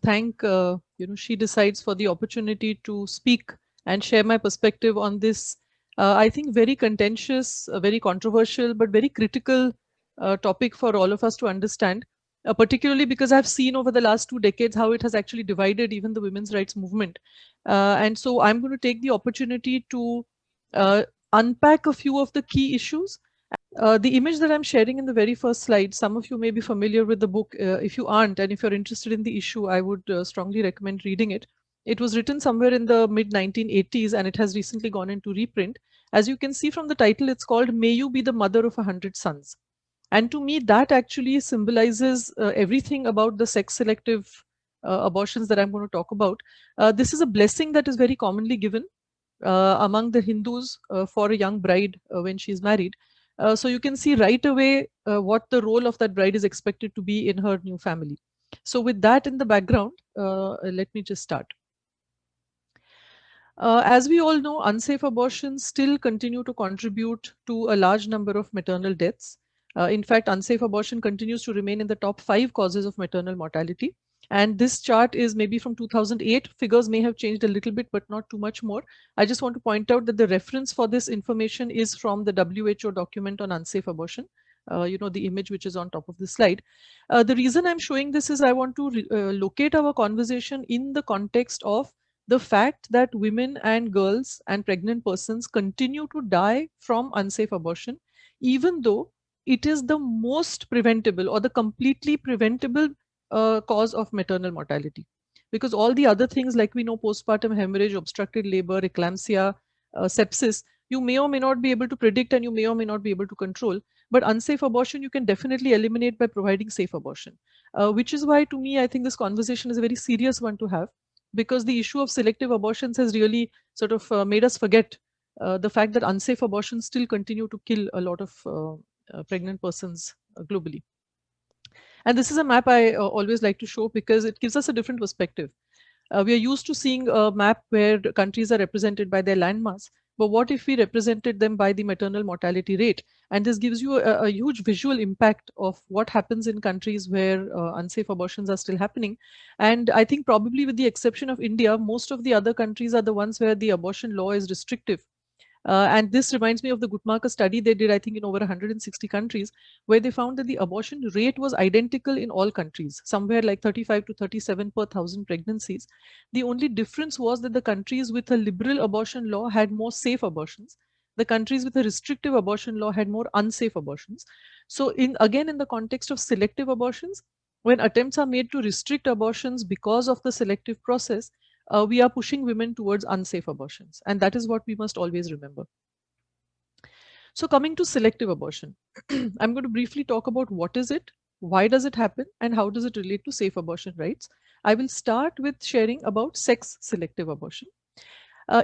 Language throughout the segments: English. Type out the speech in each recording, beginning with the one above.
thank She Decides for the opportunity to speak and share my perspective on this, I think, very contentious, very controversial, but very critical topic for all of us to understand, particularly because I've seen over the last 2 decades how it has actually divided even the women's rights movement. And so I'm going to take the opportunity to uh, unpack a few of the key issues. The image that I'm sharing in the very first slide, some of you may be familiar with the book. If you aren't, and if you're interested in the issue, I would strongly recommend reading it. It was written somewhere in the mid 1980s and it has recently gone into reprint. As you can see from the title, it's called May You Be the Mother of 100 Sons. And to me, that actually symbolizes everything about the sex selective abortions that I'm going to talk about. This is a blessing that is very commonly given among the Hindus for a young bride when she's married. So you can see right away what the role of that bride is expected to be in her new family. So with that in the background, let me just start. As we all know, unsafe abortions still continue to contribute to a large number of maternal deaths. In fact, unsafe abortion continues to remain in the top 5 causes of maternal mortality. And this chart is maybe from 2008. Figures may have changed a little bit, but not too much more. I just want to point out that the reference for this information is from the WHO document on unsafe abortion. The image which is on top of the slide. The reason I'm showing this is I want to locate our conversation in the context of the fact that women and girls and pregnant persons continue to die from unsafe abortion, even though it is the most preventable or the completely preventable cause of maternal mortality. Because all the other things, like we know, postpartum hemorrhage, obstructed labor, eclampsia, sepsis, you may or may not be able to predict and you may or may not be able to control. But unsafe abortion, you can definitely eliminate by providing safe abortion. Which is why, to me, I think this conversation is a very serious one to have, because the issue of selective abortions has really sort of made us forget the fact that unsafe abortions still continue to kill a lot of pregnant persons globally. And this is a map I always like to show because it gives us a different perspective. We are used to seeing a map where countries are represented by their landmass. But what if we represented them by the maternal mortality rate? And this gives you a huge visual impact of what happens in countries where unsafe abortions are still happening. And I think probably with the exception of India, most of the other countries are the ones where the abortion law is restrictive. And this reminds me of the Guttmacher study they did, I think, in over 160 countries, where they found that the abortion rate was identical in all countries, somewhere like 35 to 37 per 1,000 pregnancies. The only difference was that the countries with a liberal abortion law had more safe abortions. The countries with a restrictive abortion law had more unsafe abortions. So, in the context of selective abortions, when attempts are made to restrict abortions because of the selective process, we are pushing women towards unsafe abortions. And that is what we must always remember. So coming to selective abortion, I'm going to briefly talk about what is it, why does it happen, and how does it relate to safe abortion rights. I will start with sharing about sex selective abortion.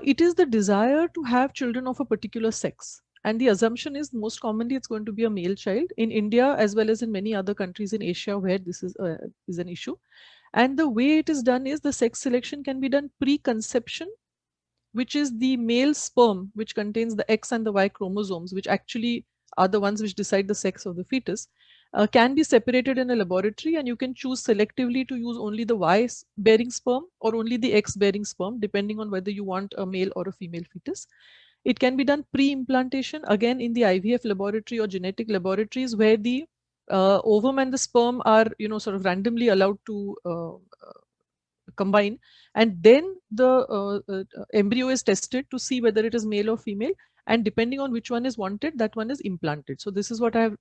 It is the desire to have children of a particular sex. And the assumption is most commonly it's going to be a male child in India as well as in many other countries in Asia where this is an issue. And the way it is done is the sex selection can be done pre-conception, which is the male sperm, which contains the X and the Y chromosomes, which actually are the ones which decide the sex of the fetus, can be separated in a laboratory, and you can choose selectively to use only the Y bearing sperm or only the X bearing sperm, depending on whether you want a male or a female fetus. It can be done pre-implantation, again in the IVF laboratory or genetic laboratories, where the ovum and the sperm are, sort of randomly allowed to combine, and then the embryo is tested to see whether it is male or female, and depending on which one is wanted, that one is implanted. So this is what I have,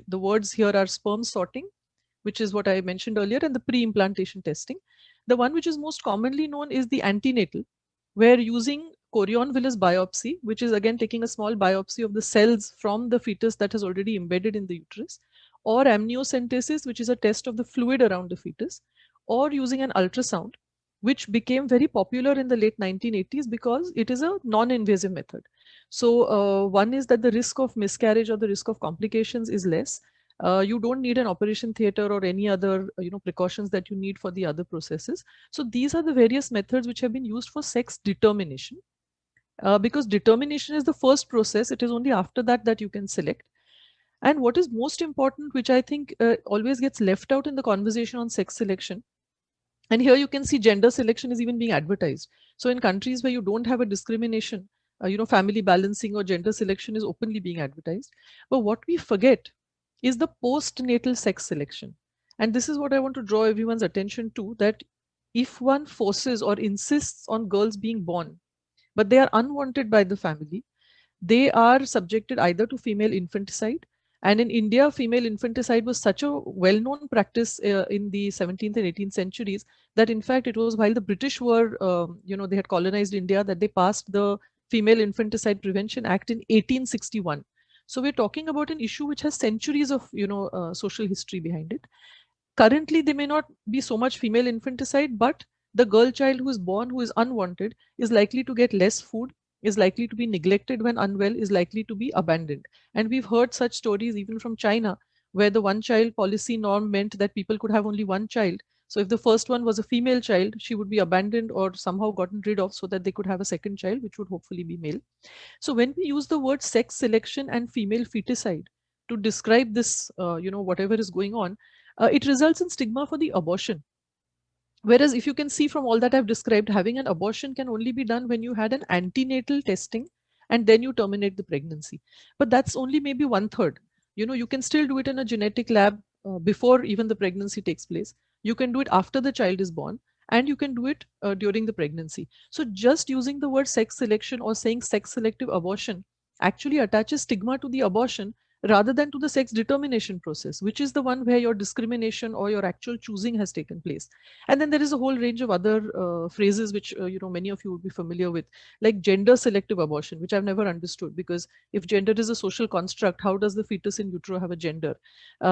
the words here are sperm sorting, which is what I mentioned earlier, and the pre-implantation testing. The one which is most commonly known is the antenatal, where using chorion villus biopsy, which is again taking a small biopsy of the cells from the fetus that has already embedded in the uterus, or amniocentesis, which is a test of the fluid around the fetus, or using an ultrasound, which became very popular in the late 1980s because it is a non-invasive method. So one is that the risk of miscarriage or the risk of complications is less. You don't need an operation theater or any other precautions that you need for the other processes. So these are the various methods which have been used for sex determination. Because determination is the first process, it is only after that that you can select. And what is most important, which I think always gets left out in the conversation on sex selection, And here you can see gender selection is even being advertised. So in countries where you don't have a discrimination, family balancing or gender selection is openly being advertised. But what we forget is the postnatal sex selection. And this is what I want to draw everyone's attention to, that if one forces or insists on girls being born, but they are unwanted by the family, they are subjected either to female infanticide. And in India, female infanticide was such a well-known practice in the 17th and 18th centuries that in fact it was while the British were, they had colonized India, that they passed the Female Infanticide Prevention Act in 1861. So we're talking about an issue which has centuries of, social history behind it. Currently, there may not be so much female infanticide, but the girl child who is born, who is unwanted, is likely to get less food, is likely to be neglected when unwell, is likely to be abandoned. And we've heard such stories even from China, where the one child policy norm meant that people could have only one child. So if the first one was a female child, she would be abandoned or somehow gotten rid of so that they could have a second child, which would hopefully be male. So when we use the word sex selection and female feticide to describe this, whatever is going on, it results in stigma for the abortion. Whereas if you can see from all that I've described, having an abortion can only be done when you had an antenatal testing and then you terminate the pregnancy. But that's only maybe 1/3. You can still do it in a genetic lab before even the pregnancy takes place. You can do it after the child is born, and you can do it during the pregnancy. So just using the word sex selection or saying sex selective abortion actually attaches stigma to the abortion rather than to the sex determination process, which is the one where your discrimination or your actual choosing has taken place. And then there is a whole range of other phrases which many of you would be familiar with, like gender selective abortion, which I've never understood, because if gender is a social construct, how does the fetus in utero have a gender?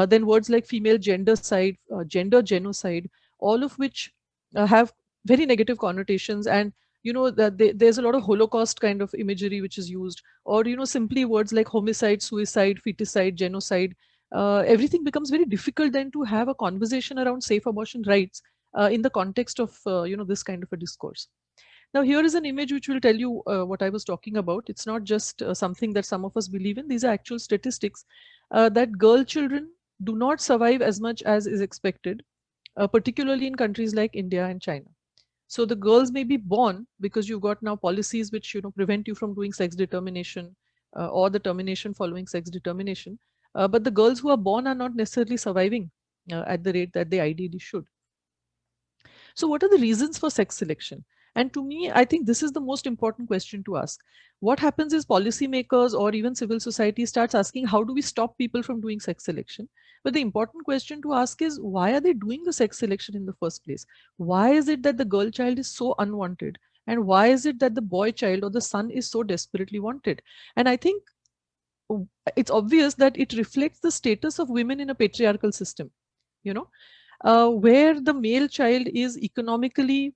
Then words like female gendercide, gender genocide, all of which have very negative connotations. And that there's a lot of Holocaust kind of imagery which is used, or simply words like homicide, suicide, feticide, genocide. Everything becomes very difficult then to have a conversation around safe abortion rights in the context of this kind of a discourse. Now here is an image which will tell you what I was talking about. It's not just something that some of us believe in. These are actual statistics that girl children do not survive as much as is expected, particularly in countries like India and China. So the girls may be born because you've got now policies which prevent you from doing sex determination or the termination following sex determination. But the girls who are born are not necessarily surviving at the rate that they ideally should. So what are the reasons for sex selection? And to me, I think this is the most important question to ask. What happens is policymakers or even civil society starts asking, how do we stop people from doing sex selection? But the important question to ask is, why are they doing the sex selection in the first place? Why is it that the girl child is so unwanted? And why is it that the boy child or the son is so desperately wanted? And I think it's obvious that it reflects the status of women in a patriarchal system, you know, where the male child is economically,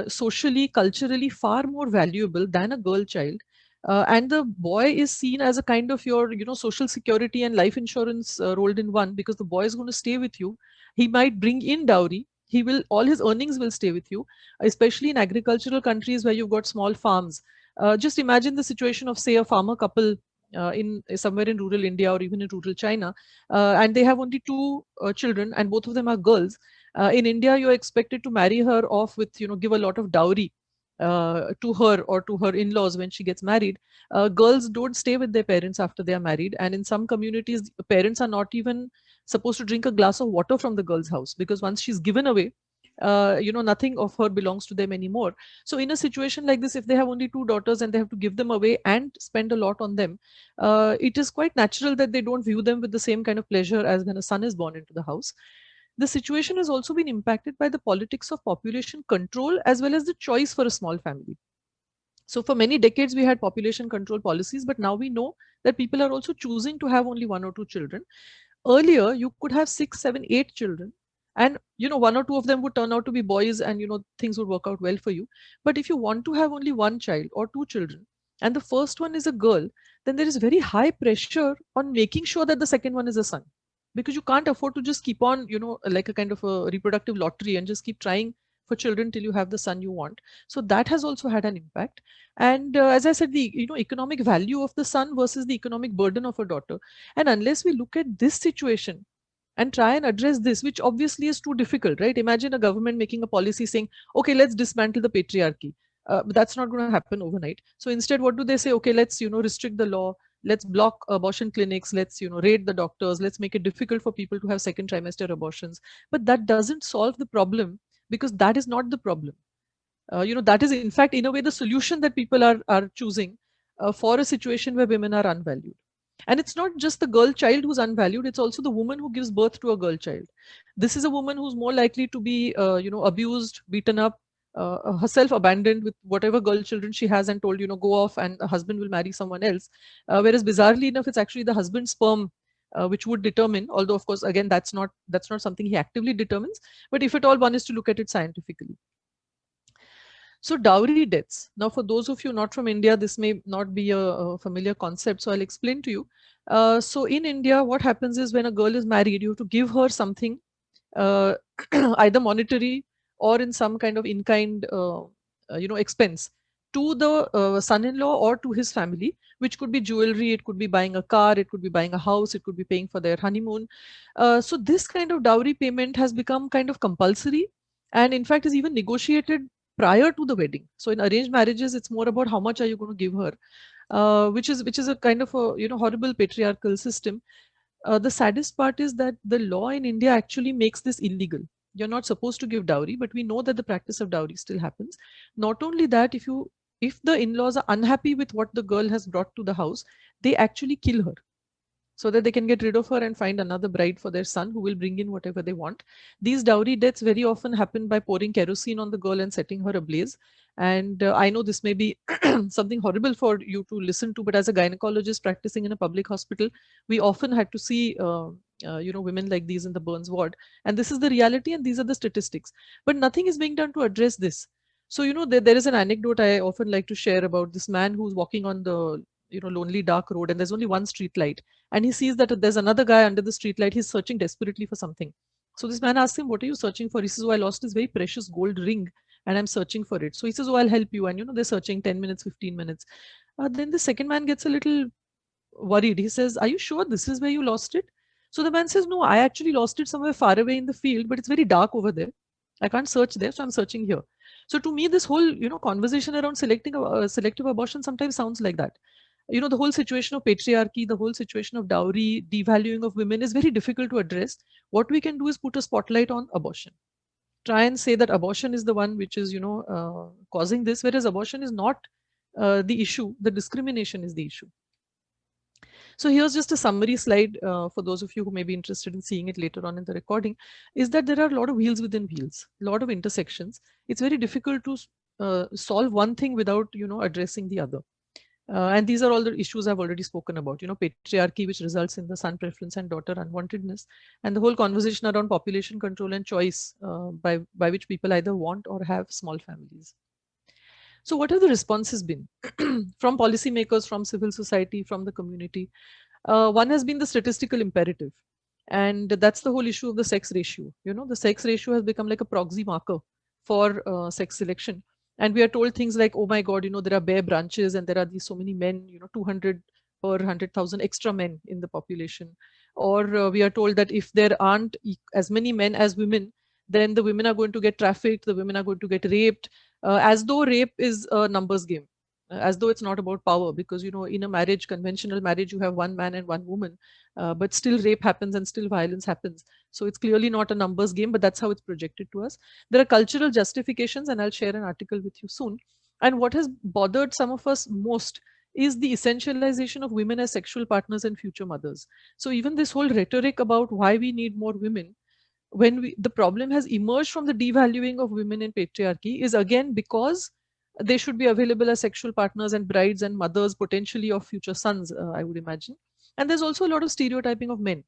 socially, culturally far more valuable than a girl child. And the boy is seen as a kind of your, social security and life insurance rolled in one, because the boy is going to stay with you. He might bring in dowry. He will, all his earnings will stay with you, especially in agricultural countries where you've got small farms. Just imagine the situation of, say, a farmer couple in somewhere in rural India or even in rural China, and they have only two children, and both of them are girls. In India, you're expected to marry her off with, give a lot of dowry to her or to her in-laws when she gets married. Girls don't stay with their parents after they are married, and in some communities, parents are not even supposed to drink a glass of water from the girl's house, because once she's given away, nothing of her belongs to them anymore. So in a situation like this, if they have only two daughters and they have to give them away and spend a lot on them, it is quite natural that they don't view them with the same kind of pleasure as when a son is born into the house. The situation has also been impacted by the politics of population control as well as the choice for a small family. So for many decades, we had population control policies, but now we know that people are also choosing to have only one or two children. Earlier, you could have 6, 7, 8 children, and one or two of them would turn out to be boys, and things would work out well for you. But if you want to have only one child or two children, and the first one is a girl, then there is very high pressure on making sure that the second one is a son, because you can't afford to just keep on, like a kind of a reproductive lottery and just keep trying for children till you have the son you want. So that has also had an impact. And as I said, the economic value of the son versus the economic burden of a daughter. And unless we look at this situation, and try and address this, which obviously is too difficult, right? Imagine a government making a policy saying, okay, let's dismantle the patriarchy. But that's not going to happen overnight. So instead, what do they say? Okay, let's, restrict the law. Let's block abortion clinics. Let's, raid the doctors. Let's make it difficult for people to have second trimester abortions. But that doesn't solve the problem, because that is not the problem. That is in fact, in a way, the solution that people are choosing for a situation where women are unvalued. And it's not just the girl child who's unvalued, it's also the woman who gives birth to a girl child. This is a woman who's more likely to be abused, beaten up, herself abandoned with whatever girl children she has, and told, go off and the husband will marry someone else. Whereas bizarrely enough, it's actually the husband's sperm which would determine, although of course again that's not something he actively determines, but if at all one is to look at it scientifically. So dowry debts. Now, for those of you not from India, this may not be a familiar concept. So I'll explain to you. So in India, what happens is when a girl is married, you have to give her something, uh, either monetary or in some kind of in-kind, expense to the son-in-law or to his family, which could be jewelry, it could be buying a car, it could be buying a house, it could be paying for their honeymoon. So this kind of dowry payment has become kind of compulsory, and in fact is even negotiated prior to the wedding. So in arranged marriages, it's more about how much are you going to give her, which is a kind of a horrible patriarchal system. The saddest part is that the law in India actually makes this illegal. You're not supposed to give dowry, but we know that the practice of dowry still happens. Not only that, if the in-laws are unhappy with what the girl has brought to the house, they actually kill her so that they can get rid of her and find another bride for their son who will bring in whatever they want. These dowry deaths very often happen by pouring kerosene on the girl and setting her ablaze. And I know this may be something horrible for you to listen to, but as a gynecologist practicing in a public hospital, we often had to see women like these in the burns ward. And this is the reality, and these are the statistics. But nothing is being done to address this. So, there is an anecdote I often like to share about this man who's walking on the lonely dark road, and there's only one street light, and he sees that there's another guy under the streetlight. He's searching desperately for something. So this man asks him, "What are you searching for?" He says, "Oh, I lost this very precious gold ring, and I'm searching for it." So he says, "Oh, I'll help you." And they're searching 10 minutes, 15 minutes. Then the second man gets a little worried. He says, "Are you sure this is where you lost it?" So the man says, "No, I actually lost it somewhere far away in the field, but it's very dark over there. I can't search there, so I'm searching here." So to me, this whole conversation around selective abortion sometimes sounds like that. The whole situation of patriarchy, the whole situation of dowry, devaluing of women is very difficult to address. What we can do is put a spotlight on abortion. Try and say that abortion is the one which is, causing this, whereas abortion is not the issue. The discrimination is the issue. So here's just a summary slide for those of you who may be interested in seeing it later on in the recording, is that there are a lot of wheels within wheels, a lot of intersections. It's very difficult to solve one thing without, addressing the other. And these are all the issues I've already spoken about, patriarchy, which results in the son preference and daughter unwantedness, and the whole conversation around population control and choice by which people either want or have small families. So what have the responses been from policymakers, from civil society, from the community? One has been the statistical imperative. And that's the whole issue of the sex ratio. The sex ratio has become like a proxy marker for sex selection. And we are told things like, oh my God, there are bare branches and there are these so many men, 200 per 100,000 extra men in the population. Or we are told that if there aren't as many men as women, then the women are going to get trafficked, the women are going to get raped, as though rape is a numbers game, as though it's not about power, because in a marriage, conventional marriage, you have one man and one woman, but still rape happens and still violence happens. So it's clearly not a numbers game, but that's how it's projected to us. There are cultural justifications, and I'll share an article with you soon. And what has bothered some of us most is the essentialization of women as sexual partners and future mothers. So even this whole rhetoric about why we need more women, when the problem has emerged from the devaluing of women in patriarchy, is again because they should be available as sexual partners and brides and mothers potentially of future sons, I would imagine. And there's also a lot of stereotyping of men.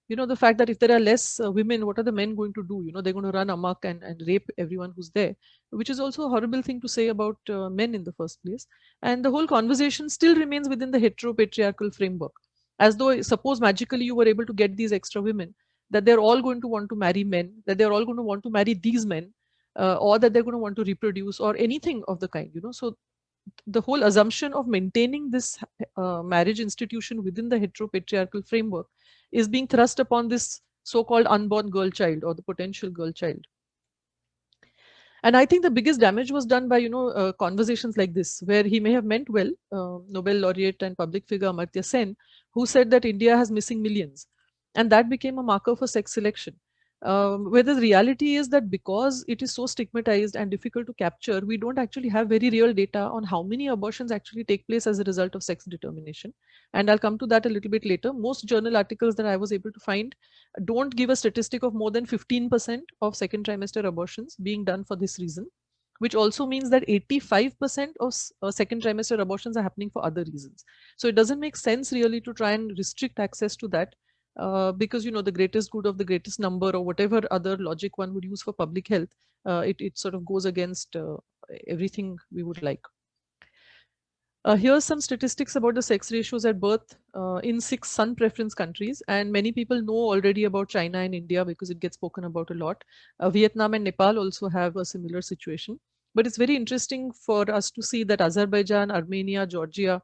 The fact that if there are less women, what are the men going to do? They're going to run amok and rape everyone who's there, which is also a horrible thing to say about men in the first place. And the whole conversation still remains within the heteropatriarchal framework, as though suppose magically you were able to get these extra women, that they're all going to want to marry men, that they're all going to want to marry these men, or that they're going to want to reproduce or anything of the kind. So the whole assumption of maintaining this marriage institution within the heteropatriarchal framework is being thrust upon this so-called unborn girl child or the potential girl child. And I think the biggest damage was done by, conversations like this, where he may have meant well, Nobel laureate and public figure Amartya Sen, who said that India has missing millions. And that became a marker for sex selection. Where the reality is that because it is so stigmatized and difficult to capture, we don't actually have very real data on how many abortions actually take place as a result of sex determination. And I'll come to that a little bit later. Most journal articles that I was able to find don't give a statistic of more than 15% of second trimester abortions being done for this reason, which also means that 85% of second trimester abortions are happening for other reasons. So it doesn't make sense really to try and restrict access to that, because the greatest good of the greatest number or whatever other logic one would use for public health, it sort of goes against everything we would like. Here's some statistics about the sex ratios at birth in 6 sun preference countries. And many people know already about China and India because it gets spoken about a lot. Vietnam and Nepal also have a similar situation. But it's very interesting for us to see that Azerbaijan, Armenia, Georgia,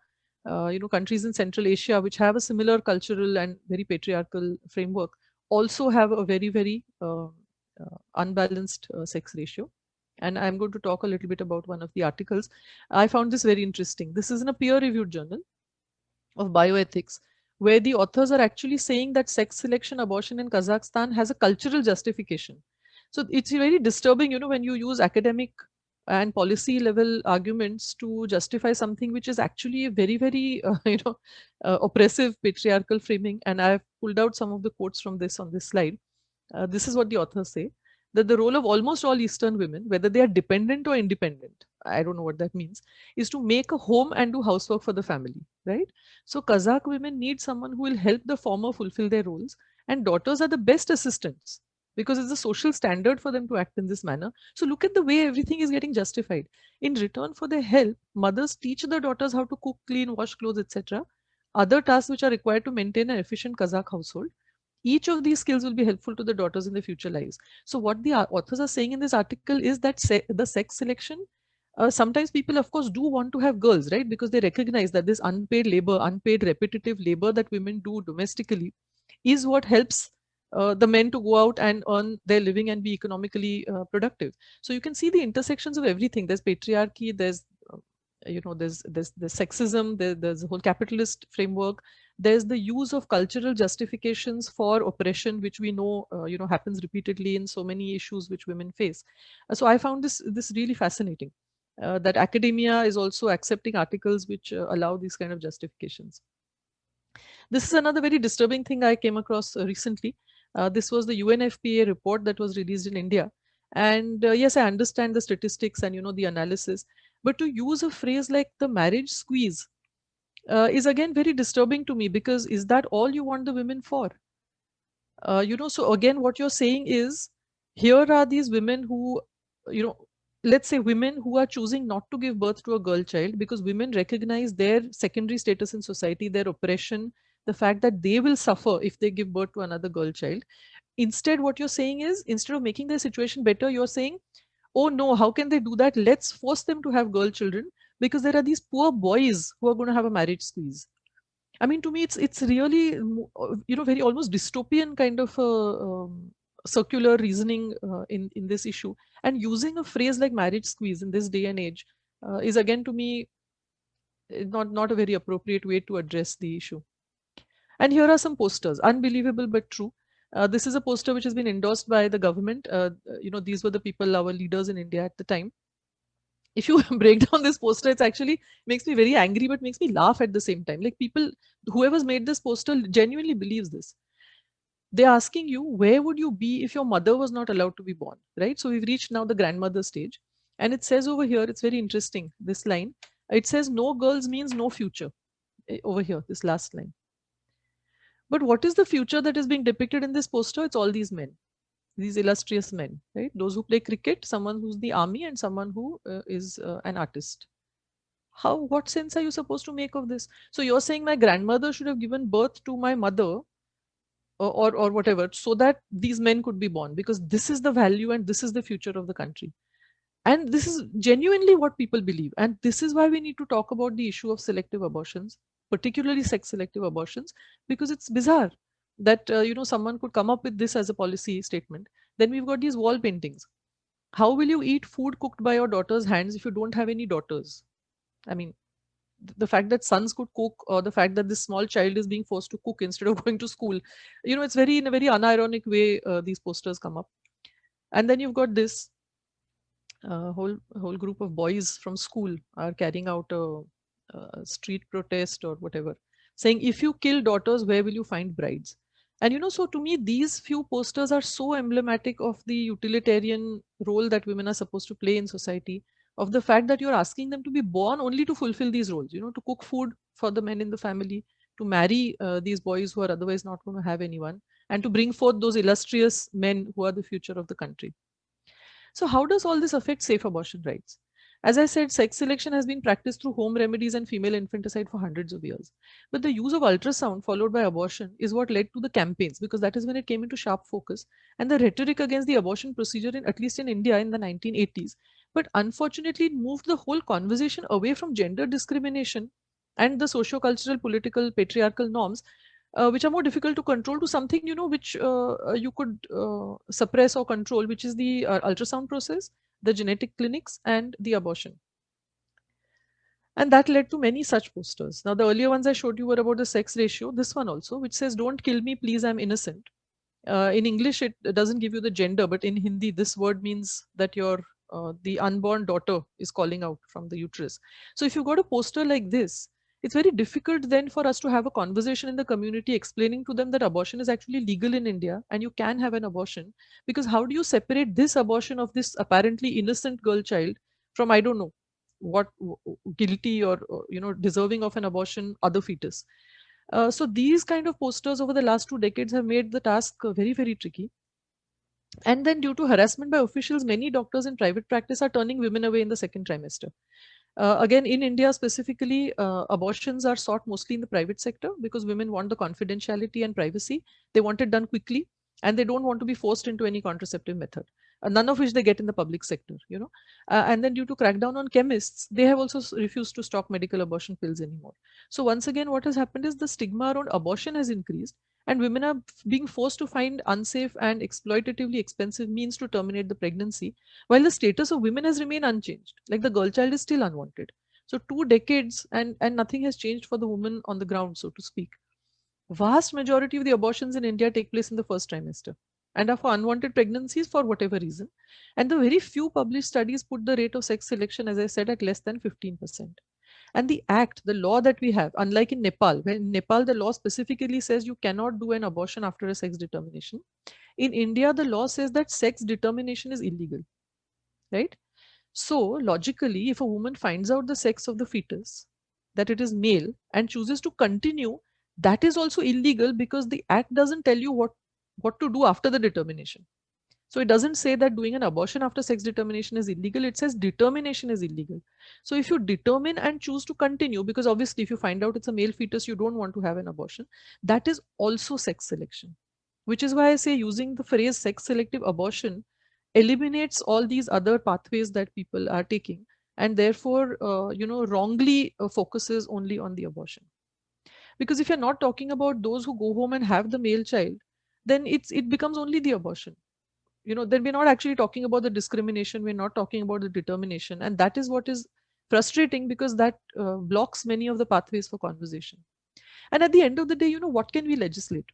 countries in Central Asia, which have a similar cultural and very patriarchal framework, also have a very, very unbalanced sex ratio. And I'm going to talk a little bit about one of the articles. I found this very interesting. This is in a peer-reviewed journal of bioethics, where the authors are actually saying that sex selection abortion in Kazakhstan has a cultural justification. So it's very disturbing, when you use academic and policy level arguments to justify something which is actually a very, very, oppressive patriarchal framing. And I've pulled out some of the quotes from this on this slide. This is what the authors say, that the role of almost all Eastern women, whether they are dependent or independent, I don't know what that means, is to make a home and do housework for the family, right? So Kazakh women need someone who will help the former fulfill their roles, and daughters are the best assistants because it's a social standard for them to act in this manner. So look at the way everything is getting justified. In return for their help, mothers teach their daughters how to cook, clean, wash clothes, etc. Other tasks which are required to maintain an efficient Kazakh household. Each of these skills will be helpful to the daughters in their future lives. So what the authors are saying in this article is that the sex selection, sometimes people of course do want to have girls, right? Because they recognize that this unpaid labor, unpaid repetitive labor that women do domestically is what helps the men to go out and earn their living and be economically productive. So you can see the intersections of everything. There's patriarchy, there's there's sexism, there's a whole capitalist framework, there's the use of cultural justifications for oppression, which we know happens repeatedly in so many issues which women face. So I found this really fascinating, that academia is also accepting articles which allow these kind of justifications. This is another very disturbing thing I came across recently. This was the UNFPA report that was released in India. And yes, I understand the statistics and the analysis, but to use a phrase like the marriage squeeze is again very disturbing to me, because is that all you want the women for? So again, what you're saying is, here are these women who, let's say women who are choosing not to give birth to a girl child because women recognize their secondary status in society, their oppression, the fact that they will suffer if they give birth to another girl child. Instead, what you're saying is, instead of making their situation better, you're saying, oh no, how can they do that? Let's force them to have girl children because there are these poor boys who are going to have a marriage squeeze. I mean, to me, it's really, very almost dystopian kind of circular reasoning in this issue. And using a phrase like marriage squeeze in this day and age is again, to me, not a very appropriate way to address the issue. And here are some posters, unbelievable but true. This is a poster which has been endorsed by the government. These were the people, our leaders in India at the time. If you break down this poster, it's actually makes me very angry, but makes me laugh at the same time. Like, people, whoever's made this poster genuinely believes this. They're asking you, where would you be if your mother was not allowed to be born, right? So we've reached now the grandmother stage. And it says over here, it's very interesting, this line. It says, no girls means no future. Over here, this last line. But what is the future that is being depicted in this poster? It's all these men, these illustrious men, right? Those who play cricket, someone who's the army, and someone who is an artist. What sense are you supposed to make of this? So you're saying my grandmother should have given birth to my mother, or whatever, so that these men could be born, because this is the value and this is the future of the country. And this is genuinely what people believe. And this is why we need to talk about the issue of selective abortions, particularly sex selective abortions, because it's bizarre. that, someone could come up with this as a policy statement. Then we've got these wall paintings. How will you eat food cooked by your daughter's hands if you don't have any daughters? I mean, the fact that sons could cook, or the fact that this small child is being forced to cook instead of going to school, it's very, in a very unironic way, these posters come up. And then you've got this whole group of boys from school are carrying out a street protest or whatever, saying, if you kill daughters, where will you find brides? And so to me, these few posters are so emblematic of the utilitarian role that women are supposed to play in society, of the fact that you're asking them to be born only to fulfill these roles, to cook food for the men in the family, to marry these boys who are otherwise not going to have anyone, and to bring forth those illustrious men who are the future of the country. So how does all this affect safe abortion rights? As I said, sex selection has been practiced through home remedies and female infanticide for hundreds of years. But the use of ultrasound followed by abortion is what led to the campaigns, because that is when it came into sharp focus, and the rhetoric against the abortion procedure, at least in India in the 1980s. But unfortunately, it moved the whole conversation away from gender discrimination and the socio-cultural, political, patriarchal norms, which are more difficult to control, to something, which you could suppress or control, which is the ultrasound process, the genetic clinics, and the abortion. And that led to many such posters. Now, the earlier ones I showed you were about the sex ratio. This one also, which says, don't kill me, please, I'm innocent. In English, it doesn't give you the gender, but in Hindi, this word means that the unborn daughter is calling out from the uterus. So if you've got a poster like this, it's very difficult then for us to have a conversation in the community explaining to them that abortion is actually legal in India and you can have an abortion. Because how do you separate this abortion of this apparently innocent girl child from, I don't know, what guilty or, deserving of an abortion other fetus? So these kind of posters over the last 2 decades have made the task very, very tricky. And then, due to harassment by officials, many doctors in private practice are turning women away in the second trimester. Again, in India specifically, abortions are sought mostly in the private sector because women want the confidentiality and privacy. They want it done quickly, and they don't want to be forced into any contraceptive method, none of which they get in the public sector. And then, due to crackdown on chemists, they have also refused to stock medical abortion pills anymore. So once again, what has happened is the stigma around abortion has increased, and women are being forced to find unsafe and exploitatively expensive means to terminate the pregnancy, while the status of women has remained unchanged. Like, the girl child is still unwanted. So 2 decades, and nothing has changed for the woman on the ground, so to speak. Vast majority of the abortions in India take place in the first trimester and are for unwanted pregnancies for whatever reason. And the very few published studies put the rate of sex selection, as I said, at less than 15%. And the law that we have, unlike in Nepal, where in Nepal the law specifically says you cannot do an abortion after a sex determination. In India, the law says that sex determination is illegal, right? So logically, if a woman finds out the sex of the fetus, that it is male, and chooses to continue, that is also illegal, because the act doesn't tell you what to do after the determination. So it doesn't say that doing an abortion after sex determination is illegal. It says determination is illegal. So if you determine and choose to continue, because obviously if you find out it's a male fetus, you don't want to have an abortion, that is also sex selection. Which is why I say using the phrase sex selective abortion eliminates all these other pathways that people are taking, and therefore, wrongly focuses only on the abortion. Because if you're not talking about those who go home and have the male child, then it becomes only the abortion. Then we're not actually talking about the discrimination, we're not talking about the determination, and that is what is frustrating, because that blocks many of the pathways for conversation. And at the end of the day, what can we legislate?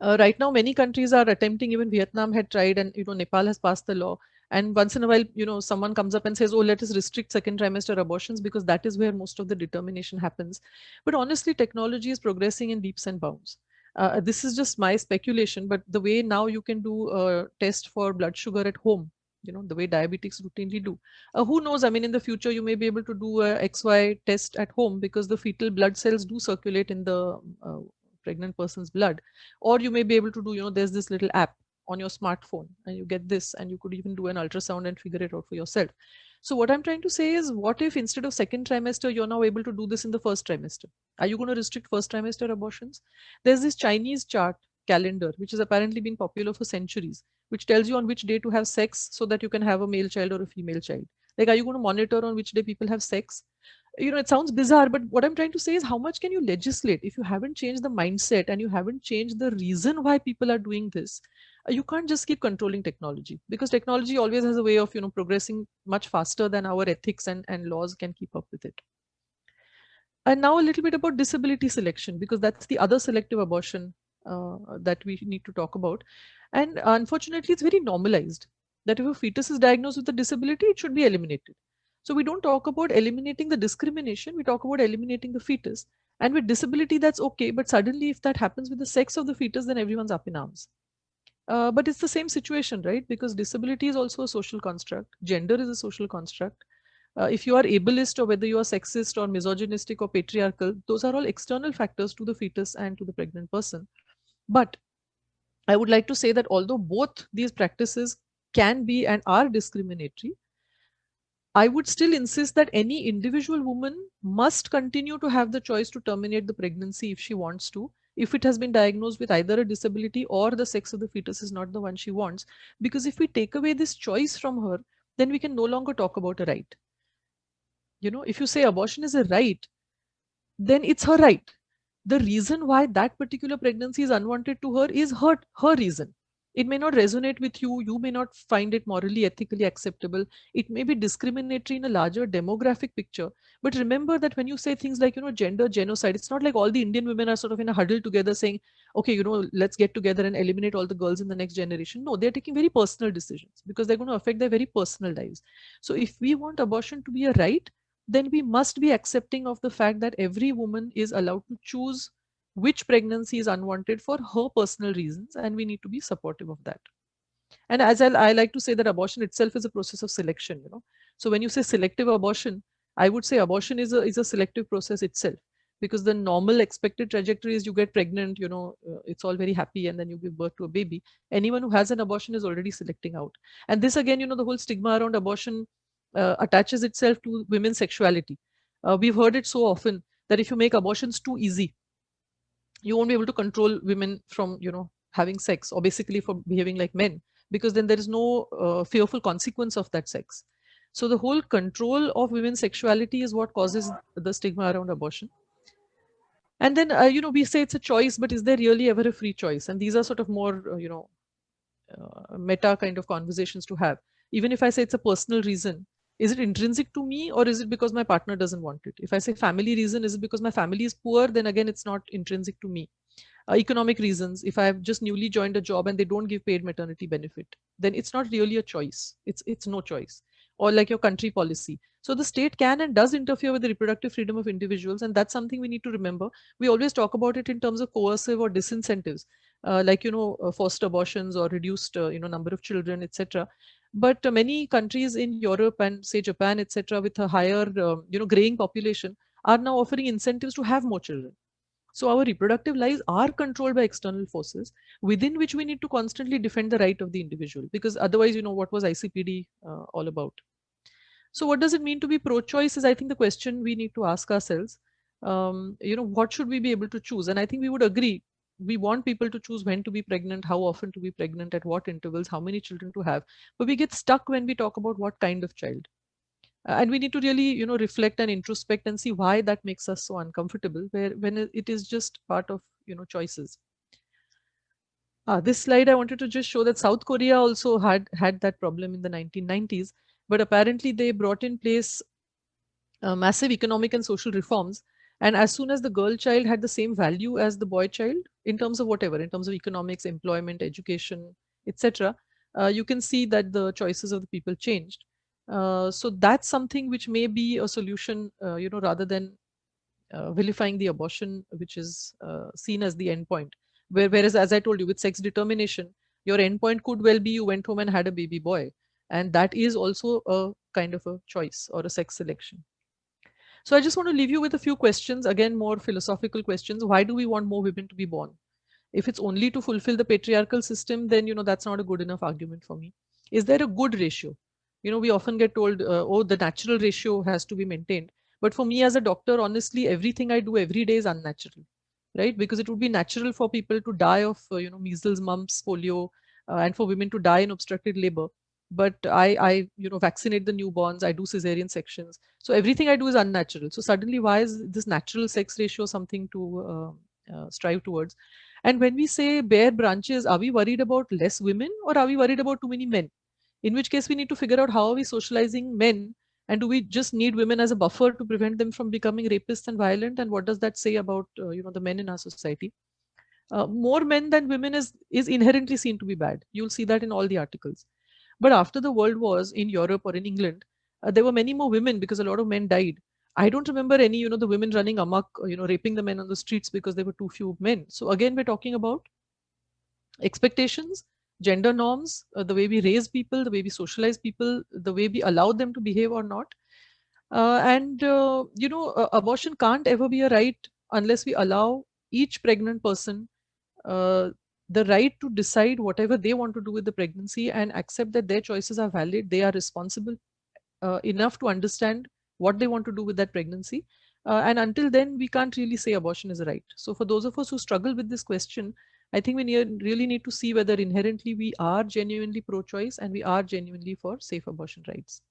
Right now, many countries are attempting, even Vietnam had tried, and Nepal has passed the law. And once in a while, someone comes up and says, oh, let us restrict second trimester abortions, because that is where most of the determination happens. But honestly, technology is progressing in leaps and bounds. This is just my speculation, but the way now you can do a test for blood sugar at home, the way diabetics routinely do. Who knows? I mean, in the future, you may be able to do a XY test at home, because the fetal blood cells do circulate in the pregnant person's blood. Or you may be able to do, there's this little app on your smartphone, and you get this, and you could even do an ultrasound and figure it out for yourself. So what I'm trying to say is, what if instead of second trimester, you're now able to do this in the first trimester? Are you going to restrict first trimester abortions? There's this Chinese chart calendar, which has apparently been popular for centuries, which tells you on which day to have sex so that you can have a male child or a female child. Like, are you going to monitor on which day people have sex? It sounds bizarre, but what I'm trying to say is, how much can you legislate if you haven't changed the mindset and you haven't changed the reason why people are doing this? You can't just keep controlling technology, because technology always has a way of progressing much faster than our ethics and laws can keep up with it. And now a little bit about disability selection, because that's the other selective abortion that we need to talk about. And unfortunately, it's very normalized that if a fetus is diagnosed with a disability, it should be eliminated. So we don't talk about eliminating the discrimination, we talk about eliminating the fetus. And with disability, that's okay. But suddenly, if that happens with the sex of the fetus, then everyone's up in arms. But it's the same situation, right? Because disability is also a social construct, gender is a social construct. If you are ableist, or whether you are sexist or misogynistic or patriarchal, those are all external factors to the fetus and to the pregnant person. But I would like to say that although both these practices can be and are discriminatory, I would still insist that any individual woman must continue to have the choice to terminate the pregnancy if she wants to, if it has been diagnosed with either a disability or the sex of the fetus is not the one she wants. Because if we take away this choice from her, then we can no longer talk about a right. If you say abortion is a right, then it's her right. The reason why that particular pregnancy is unwanted to her is her reason. It may not resonate with you. You may not find it morally, ethically acceptable. It may be discriminatory in a larger demographic picture. But remember that when you say things like, gender genocide, it's not like all the Indian women are sort of in a huddle together saying, okay, let's get together and eliminate all the girls in the next generation. No, they're taking very personal decisions because they're going to affect their very personal lives. So if we want abortion to be a right, then we must be accepting of the fact that every woman is allowed to choose which pregnancy is unwanted for her personal reasons, and we need to be supportive of that. And as I like to say that abortion itself is a process of selection. So when you say selective abortion, I would say abortion is a selective process itself, because the normal expected trajectory is you get pregnant, it's all very happy, and then you give birth to a baby. Anyone who has an abortion is already selecting out. And this again, the whole stigma around abortion attaches itself to women's sexuality. We've heard it so often that if you make abortions too easy, you won't be able to control women from having sex, or basically for behaving like men, because then there is no fearful consequence of that sex. So the whole control of women's sexuality is what causes the stigma around abortion. And then we say it's a choice, but is there really ever a free choice? And these are sort of more meta kind of conversations to have. Even if I say it's a personal reason, is it intrinsic to me, or is it because my partner doesn't want it? If I say family reason, is it because my family is poor? Then again, it's not intrinsic to me. Economic reasons, if I've just newly joined a job and they don't give paid maternity benefit, then it's not really a choice. It's no choice. Or like your country policy. So the state can and does interfere with the reproductive freedom of individuals, and that's something we need to remember. We always talk about it in terms of coercive or disincentives, like forced abortions or reduced number of children, etc. But many countries in Europe and say Japan, etc., with a higher graying population, are now offering incentives to have more children. So our reproductive lives are controlled by external forces within which we need to constantly defend the right of the individual, because otherwise, what was ICPD all about? So what does it mean to be pro-choice is, I think, the question we need to ask ourselves. What should we be able to choose? And I think we would agree, we want people to choose when to be pregnant, how often to be pregnant, at what intervals, how many children to have. But we get stuck when we talk about what kind of child. And we need to really reflect and introspect and see why that makes us so uncomfortable, where when it is just part of choices. This slide I wanted to just show that South Korea also had that problem in the 1990s, but apparently they brought in place massive economic and social reforms, and as soon as the girl child had the same value as the boy child in terms of whatever, in terms of economics, employment, education, etc., you can see that the choices of the people changed. So that's something which may be a solution, rather than vilifying the abortion, which is seen as the end point. Whereas, as I told you, with sex determination, your end point could well be you went home and had a baby boy. And that is also a kind of a choice or a sex selection. So I just want to leave you with a few questions, again, more philosophical questions. Why do we want more women to be born? If it's only to fulfill the patriarchal system, then, that's not a good enough argument for me. Is there a good ratio? We often get told, oh, the natural ratio has to be maintained. But for me as a doctor, honestly, everything I do every day is unnatural, right? Because it would be natural for people to die of, measles, mumps, polio, and for women to die in obstructed labor. but I vaccinate the newborns, I do cesarean sections. So everything I do is unnatural. So suddenly, why is this natural sex ratio something to strive towards? And when we say bare branches, are we worried about less women, or are we worried about too many men? In which case, we need to figure out how are we socializing men, and do we just need women as a buffer to prevent them from becoming rapists and violent? And what does that say about the men in our society? More men than women is inherently seen to be bad. You'll see that in all the articles. But after the world wars in Europe or in England, there were many more women because a lot of men died. I don't remember any, the women running amok, raping the men on the streets because there were too few men. So again, we're talking about expectations, gender norms, the way we raise people, the way we socialize people, the way we allow them to behave or not. Abortion can't ever be a right unless we allow each pregnant person uh, the right to decide whatever they want to do with the pregnancy and accept that their choices are valid. They are responsible enough to understand what they want to do with that pregnancy. And until then, we can't really say abortion is a right. So for those of us who struggle with this question, I think we really need to see whether inherently we are genuinely pro-choice and we are genuinely for safe abortion rights.